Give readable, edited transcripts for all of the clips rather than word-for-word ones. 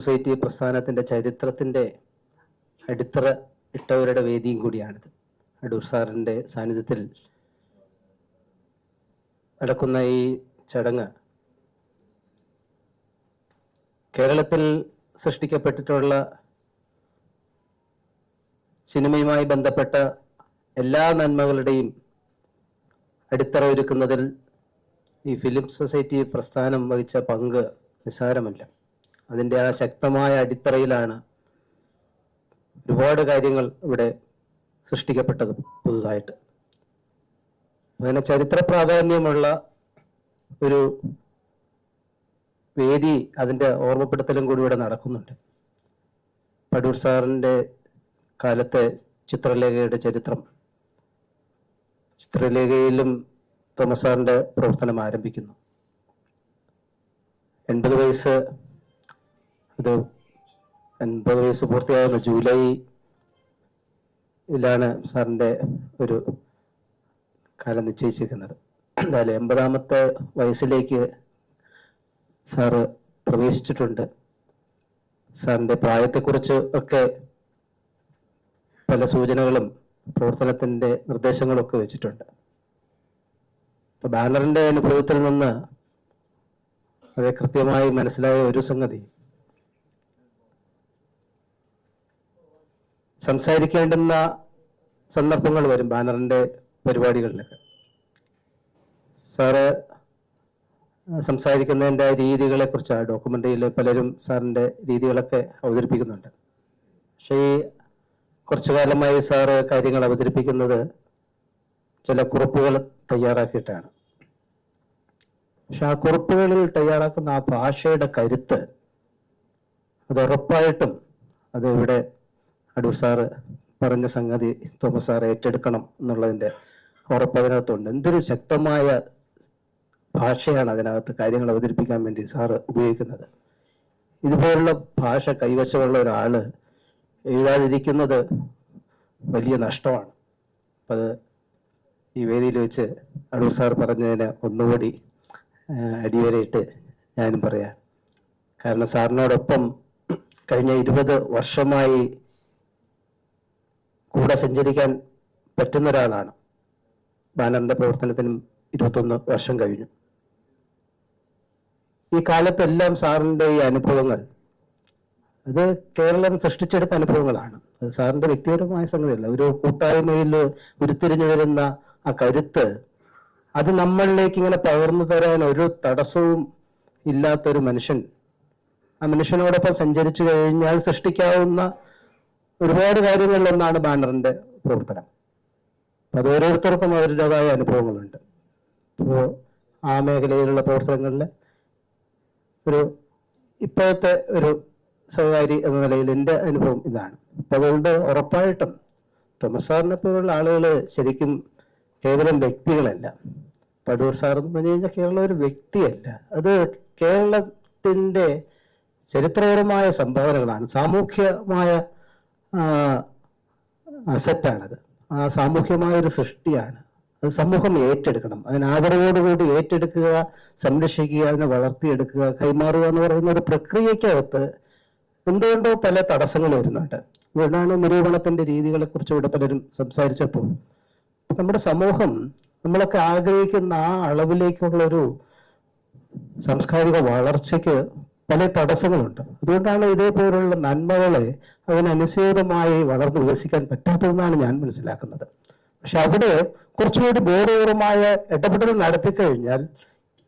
Society പ്രസ്ഥാനത്തിന്റെ ചരിത്രത്തിന്റെ അടിത്തറ ഇട്ടവരുടെ വേദിയും കൂടിയാണിത്. അടൂർ സാറിന്റെ സാന്നിധ്യത്തിൽ നടക്കുന്ന ഈ ചടങ്ങ് കേരളത്തിൽ സൃഷ്ടിക്കപ്പെട്ടിട്ടുള്ള സിനിമയുമായി ബന്ധപ്പെട്ട എല്ലാ നന്മകളുടെയും അടിത്തറ ഒരുക്കുന്നതിൽ ഈ ഫിലിം സൊസൈറ്റി പ്രസ്ഥാനം വഹിച്ച പങ്ക് നിസ്സാരമല്ല. അതിൻ്റെ ആ ശക്തമായ അടിത്തറയിലാണ് ഒരുപാട് കാര്യങ്ങൾ ഇവിടെ സൃഷ്ടിക്കപ്പെട്ടത് പുതുതായിട്ട്. അങ്ങനെ ചരിത്ര പ്രാധാന്യമുള്ള ഒരു വേദി, അതിൻ്റെ ഓർമ്മപ്പെടുത്തലും കൂടി ഇവിടെ നടക്കുന്നുണ്ട്. അടൂർ സാറിൻ്റെ കാലത്തെ ചിത്രലേഖയുടെ ചരിത്രം, ചിത്രലേഖയിലും തോമസ് സാറിൻ്റെ പ്രവർത്തനം ആരംഭിക്കുന്നു. 80 വയസ്സ്, അത് 80 വയസ്സ് പൂർത്തിയാകുന്ന ജൂലൈയിലാണ് സാറിൻ്റെ ഒരു കാലം നിശ്ചയിച്ചിരിക്കുന്നത്. എന്തായാലും 80ാമത്തെ വയസ്സിലേക്ക് സാറ് പ്രവേശിച്ചിട്ടുണ്ട്. സാറിൻ്റെ പ്രായത്തെക്കുറിച്ച് ഒക്കെ പല സൂചനകളും പ്രവർത്തനത്തിൻ്റെ നിർദ്ദേശങ്ങളൊക്കെ വെച്ചിട്ടുണ്ട്. ഇപ്പൊ ബാനറിന്റെ അനുഭവത്തിൽ നിന്ന് അത് കൃത്യമായി മനസ്സിലായ ഒരു സംഗതി, സംസാരിക്കേണ്ടുന്ന സന്ദർഭങ്ങൾ വരും ബാനറിന്റെ പരിപാടികളിലൊക്കെ. സാറ് സംസാരിക്കുന്നതിൻ്റെ രീതികളെ കുറിച്ച് ഡോക്യുമെന്ററിയിൽ പലരും സാറിന്റെ രീതികളൊക്കെ അവതരിപ്പിക്കുന്നുണ്ട്. പക്ഷേ ഈ കുറച്ചു കാലമായി സാറ് കാര്യങ്ങൾ അവതരിപ്പിക്കുന്നത് ചില കുറിപ്പുകൾ തയ്യാറാക്കിയിട്ടാണ്. പക്ഷെ ആ കുറിപ്പുകളിൽ തയ്യാറാക്കുന്ന ആ ഭാഷയുടെ കരുത്ത്, അത് ഉറപ്പായിട്ടും അത് ഇവിടെ അടൂർ സാറ് പറഞ്ഞ സംഗതി തോമസ് സാർ ഏറ്റെടുക്കണം എന്നുള്ളതിൻ്റെ ഉറപ്പ് അതിനകത്തുണ്ട്. എന്തൊരു ശക്തമായ ഭാഷയാണ് അതിനകത്ത് കാര്യങ്ങൾ അവതരിപ്പിക്കാൻ വേണ്ടി സാറ് ഉപയോഗിക്കുന്നത്. ഇതുപോലുള്ള ഭാഷ കൈവശമുള്ള ഒരാള് എഴുതാതിരിക്കുന്നത് വലിയ നഷ്ടമാണ്. അത് ഈ വേദിയിൽ വെച്ച് അടൂർ സാർ പറഞ്ഞതിന് ഒന്നുകൂടി അടിവരയിട്ട് ഞാനും പറയാം. കാരണം സാറിനോടൊപ്പം കഴിഞ്ഞ 20 വർഷമായി കൂടെ സഞ്ചരിക്കാൻ പറ്റുന്ന ഒരാളാണ്. ബാനറിന്റെ പ്രവർത്തനത്തിനും 21 വർഷം കഴിഞ്ഞു. ഈ കാലത്തെല്ലാം സാറിന്റെ ഈ അനുഭവങ്ങൾ, അത് കേരളം സൃഷ്ടിച്ചെടുത്ത അനുഭവങ്ങളാണ്. അത് സാറിന്റെ വ്യക്തിപരമായ സംഗതിയല്ല. ഒരു കൂട്ടായ്മയിൽ ഉരുത്തിരിഞ്ഞു വരുന്ന ആ കരുത്ത്, അത് നമ്മളിലേക്ക് ഇങ്ങനെ പകർന്നു തരാൻ ഒരു തടസ്സവും ഇല്ലാത്തൊരു മനുഷ്യൻ, ആ മനുഷ്യനോടൊപ്പം സഞ്ചരിച്ചു കഴിഞ്ഞാൽ സൃഷ്ടിക്കാവുന്ന ഒരുപാട് കാര്യങ്ങളിലൊന്നാണ് ബാനറിന്റെ പ്രവർത്തനം. അത് ഓരോരുത്തർക്കും അവരുടേതായ അനുഭവങ്ങളുണ്ട്. അപ്പോൾ ആ മേഖലയിലുള്ള പ്രവർത്തനങ്ങളിൽ ഒരു ഇപ്പോഴത്തെ ഒരു സഹകാരി എന്ന നിലയിൽ എൻ്റെ അനുഭവം ഇതാണ്. അപ്പം അതുകൊണ്ട് ഉറപ്പായിട്ടും തോമസ് സാറിനെ പോലുള്ള ആളുകൾ ശരിക്കും കേവലം വ്യക്തികളല്ല. അടൂർ സാർ എന്ന് പറഞ്ഞു കഴിഞ്ഞാൽ കേരളം ഒരു വ്യക്തിയല്ല, അത് കേരളത്തിൻ്റെ ചരിത്രപരമായ സംഭാവനകളാണ്, സാമൂഹ്യമായ അസറ്റാണത്, ആ സാമൂഹ്യമായ ഒരു സൃഷ്ടിയാണ്. അത് സമൂഹം ഏറ്റെടുക്കണം. അതിന് ആദരവോടുകൂടി ഏറ്റെടുക്കുക, സംരക്ഷിക്കുക, അതിനെ വളർത്തിയെടുക്കുക, കൈമാറുക എന്ന് പറയുന്ന ഒരു പ്രക്രിയക്കകത്ത് എന്തുകൊണ്ടോ പല തടസ്സങ്ങൾ വരുന്നുണ്ട്. അതുകൊണ്ടാണ് നിരൂപണത്തിന്റെ രീതികളെ കുറിച്ച് ഇവിടെ പലരും സംസാരിച്ചപ്പോൾ നമ്മുടെ സമൂഹം നമ്മളൊക്കെ ആഗ്രഹിക്കുന്ന ആ അളവിലേക്കുള്ള ഒരു സാംസ്കാരിക വളർച്ചയ്ക്ക് പല തടസ്സങ്ങളുണ്ട്. അതുകൊണ്ടാണ് ഇതേപോലുള്ള നന്മകളെ അതിനനുസൃതമായി വളർന്നു വികസിക്കാൻ പറ്റാത്തതെന്നാണ് ഞാൻ മനസ്സിലാക്കുന്നത്. പക്ഷെ അവിടെ കുറച്ചുകൂടി ബോധപൂർവമായ ഇടപെടൽ നടത്തിക്കഴിഞ്ഞാൽ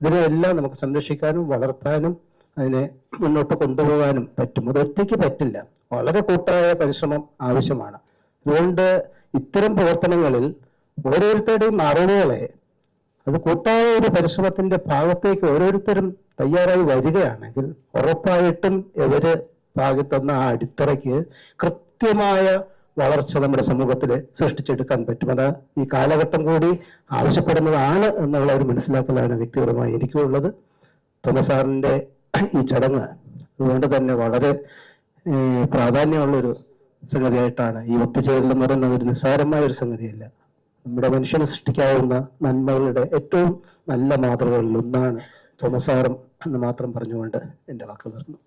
ഇതിനെല്ലാം നമുക്ക് സംരക്ഷിക്കാനും വളർത്താനും അതിനെ മുന്നോട്ട് കൊണ്ടുപോകാനും പറ്റും. അത് ഒറ്റയ്ക്ക് പറ്റില്ല, വളരെ കൂട്ടായ പരിശ്രമം ആവശ്യമാണ്. അതുകൊണ്ട് ഇത്തരം പ്രവർത്തനങ്ങളിൽ ഓരോരുത്തരുടെയും അറിവുകളെ അത് കൂട്ടായ ഒരു പരിശ്രമത്തിന്റെ ഭാഗത്തേക്ക് ഓരോരുത്തരും തയ്യാറായി വരികയാണെങ്കിൽ ഉറപ്പായിട്ടും ഇവര് ഭാഗത്തുന്ന ആ അടിത്തറയ്ക്ക് കൃത്യമായ വളർച്ച നമ്മുടെ സമൂഹത്തിൽ സൃഷ്ടിച്ചെടുക്കാൻ പറ്റും. അത് ഈ കാലഘട്ടം കൂടി ആവശ്യപ്പെടുന്നതാണ് എന്നുള്ള ഒരു മനസ്സിലാക്കലാണ് വ്യക്തിപരമായി എനിക്കുള്ളത്. തോമസ് സാറിന്റെ ഈ ചടങ്ങ് അതുകൊണ്ട് തന്നെ വളരെ പ്രാധാന്യമുള്ളൊരു സംഗതിയായിട്ടാണ്. ഈ ഒത്തുചേരൽ എന്ന് പറയുന്നത് ഒരു നിസ്സാരമായ ഒരു സംഗതിയല്ല. നമ്മുടെ മനുഷ്യനെ സൃഷ്ടിക്കാവുന്ന നന്മകളുടെ ഏറ്റവും നല്ല മാതൃകകളിൽ ഒന്നാണ് തോമസ് സാറും എന്ന് മാത്രം പറഞ്ഞുകൊണ്ട് എൻ്റെ വാക്കുകൾ നിർത്തുന്നു.